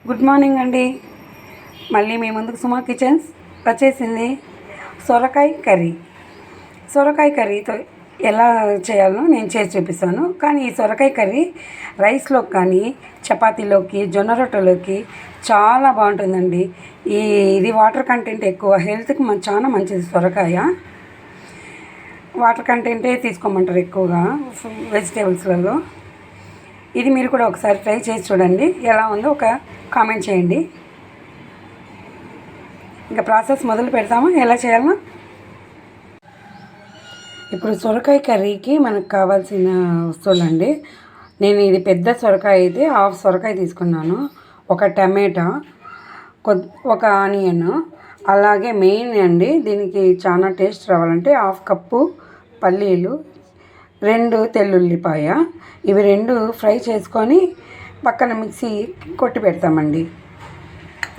Good morning అండి. మళ్ళీ మీ ముందుకు సుమా కిచెన్స్ వచ్చేసింది. సొరకాయ కర్రీతో ఎలా చేయాలో నేను చేసి చూపిస్తాను. కానీ ఈ సొరకాయ కర్రీ రైస్లోకి కానీ చపాతీలోకి జొన్న రొట్టెలోకి చాలా బాగుంటుందండి. ఇది వాటర్ కంటెంట్ ఎక్కువ, హెల్త్కి చాలా మంచిది. సొరకాయ వాటర్ కంటెంటే తీసుకోమంటారు ఎక్కువగా వెజిటేబుల్స్లలో. ఇది మీరు కూడా ఒకసారి ట్రై చేసి చూడండి, ఎలా ఉందో ఒక కామెంట్ చేయండి. ఇంకా ప్రాసెస్ మొదలు పెడతాము, ఎలా చేయాలో. ఇప్పుడు సొరకాయ కర్రీకి మనకు కావాల్సిన వస్తువులండి. నేను ఇది పెద్ద సొరకాయ అయితే హాఫ్ సొరకాయ తీసుకున్నాను, ఒక టమాటా, ఒక ఆనియన్, అలాగే మెయిన్ అండి దీనికి చాలా టేస్ట్ రావాలంటే హాఫ్ కప్పు పల్లీలు, 2 తెల్లుల్లిపాయ. ఇవి 2 ఫ్రై చేసుకొని పక్కన మిక్సీ కొట్టి పెడతామండి.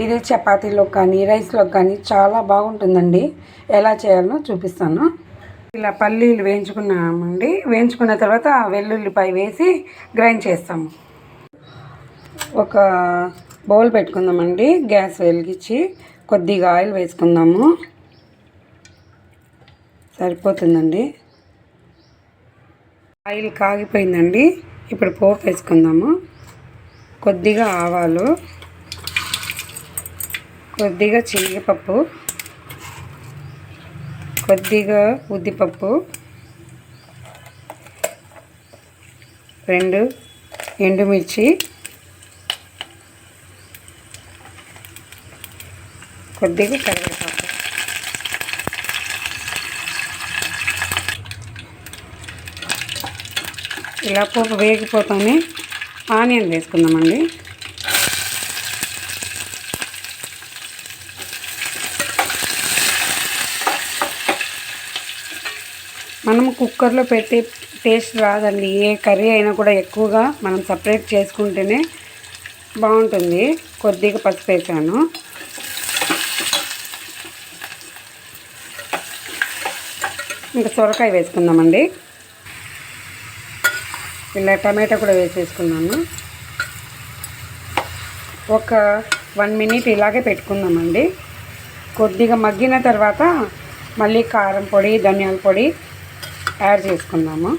ఇది చపాతీలో కానీ రైస్లో కానీ చాలా బాగుంటుందండి. ఎలా చేయాలో చూపిస్తాను. ఇలా పల్లీలు వేయించుకున్నామండి. వేయించుకున్న తర్వాత వెల్లుల్లిపాయ వేసి గ్రైండ్ చేస్తాము. ఒక బౌల్ పెట్టుకుందామండి. గ్యాస్ వెలిగించి కొద్దిగా ఆయిల్ వేసుకుందాము. సరిపోతుందండి. ఆయిల్ కాగిపోయిందండి. ఇప్పుడు పోపు వేసుకుందాము. కొద్దిగా ఆవాలు, కొద్దిగా శనగపప్పు, కొద్దిగా ఉద్దిపప్పు, 2 ఎండుమిర్చి, కొద్దిగా కరివేపాకు. ఇలా పోపు వేగిపోతానే ఆనియన్ వేసుకుందామండి. మనం కుక్కర్లో పెట్టి టేస్ట్ రాదండి. ఏ కర్రీ అయినా కూడా ఎక్కువగా మనం సపరేట్ చేసుకుంటేనే బాగుంటుంది. కొద్దిగా పసుపు వేసాను. ఇంకా సొరకాయ వేసుకుందామండి. ఇలా టమాటా కూడా వేసేసుకున్నాను. ఒక 1 మినిట్ ఇలాగే పెట్టుకుందామండి. కొద్దిగా మగ్గిన తర్వాత మళ్ళీ కారం పొడి, ధనియాల పొడి యాడ్ చేసుకుందాము.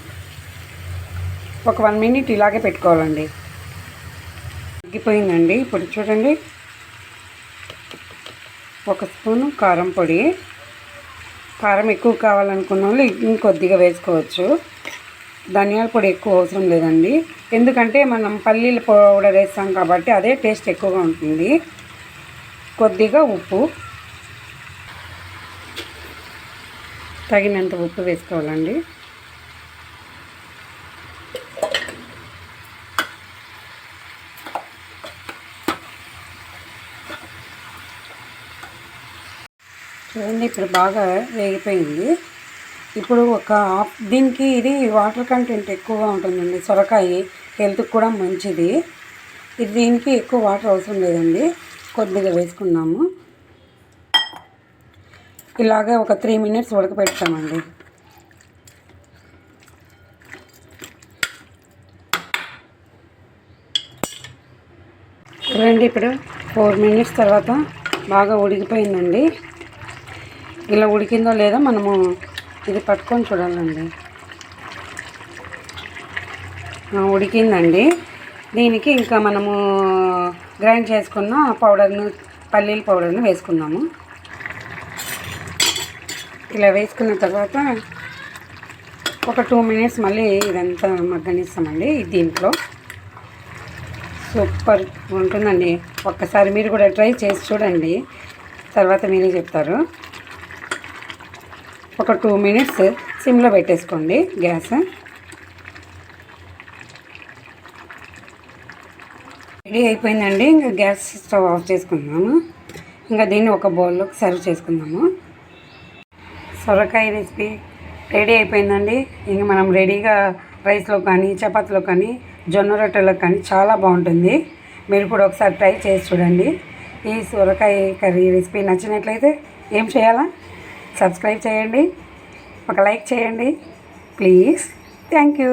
ఒక 1 మినిట్ ఇలాగే పెట్టుకోవాలండి. మగ్గిపోయిందండి. ఇప్పుడు చూడండి, 1 స్పూను కారం పొడి. కారం ఎక్కువ కావాలనుకున్న వాళ్ళు ఇంకొద్దిగా వేసుకోవచ్చు. ధనియాల పొడి ఎక్కువ అవసరం లేదండి, ఎందుకంటే మనం పల్లీల పౌడర్ వేస్తాం కాబట్టి అదే టేస్ట్ ఎక్కువగా ఉంటుంది. కొద్దిగా ఉప్పు, తగినంత ఉప్పు వేసుకోవాలండి. చూడండి, ఇప్పుడు బాగా వేగిపోయింది. ఇప్పుడు దీనికి ఇది వాటర్ కంటెంట్ ఎక్కువగా ఉంటుందండి. సొరకాయ హెల్త్కి కూడా మంచిది. దీనికి ఎక్కువ వాటర్ అవసరం లేదండి. కొద్దిగా వేసుకున్నాము. ఇలాగే ఒక 3 మినిట్స్ ఉడకపెడతామండి. చూడండి, ఇప్పుడు 4 మినిట్స్ తర్వాత బాగా ఉడికిపోయిందండి. ఇలా ఉడికిందో లేదో మనము ఇది పట్టుకొని చూడాలండి. ఉడికిందండి. దీనికి ఇంకా మనము గ్రైండ్ చేసుకున్న పల్లీల పౌడర్ను వేసుకుందాము. ఇలా వేసుకున్న తర్వాత ఒక 2 మినిట్స్ మళ్ళీ ఇదంతా మగ్గనిస్తామండి. దీంట్లో సూపర్ ఉంటుందండి. ఒక్కసారి మీరు కూడా ట్రై చేసి చూడండి, తర్వాత మీరే చెప్తారు. ఒక 2 మినిట్స్ సిమ్లో పెట్టేసుకోండి గ్యాస్. రెడీ అయిపోయిందండి. ఇంకా గ్యాస్ స్టవ్ ఆఫ్ చేసుకుందాము. ఇంకా దీన్ని ఒక బౌల్లోకి సర్వ్ చేసుకుందాము. సొరకాయ రెసిపీ రెడీ అయిపోయిందండి. ఇంక మనం రెడీగా రైస్లో కానీ చపాతీలో కానీ జొన్న రొట్టెలో కానీ చాలా బాగుంటుంది. మీరు కూడా ఒకసారి ట్రై చేసి చూడండి. ఈ సొరకాయ కర్రీ రెసిపీ నచ్చినట్లయితే ఏం చేయాలా? సబ్స్క్రైబ్ చేయండి, ఒక లైక్ చేయండి ప్లీజ్. Thank you.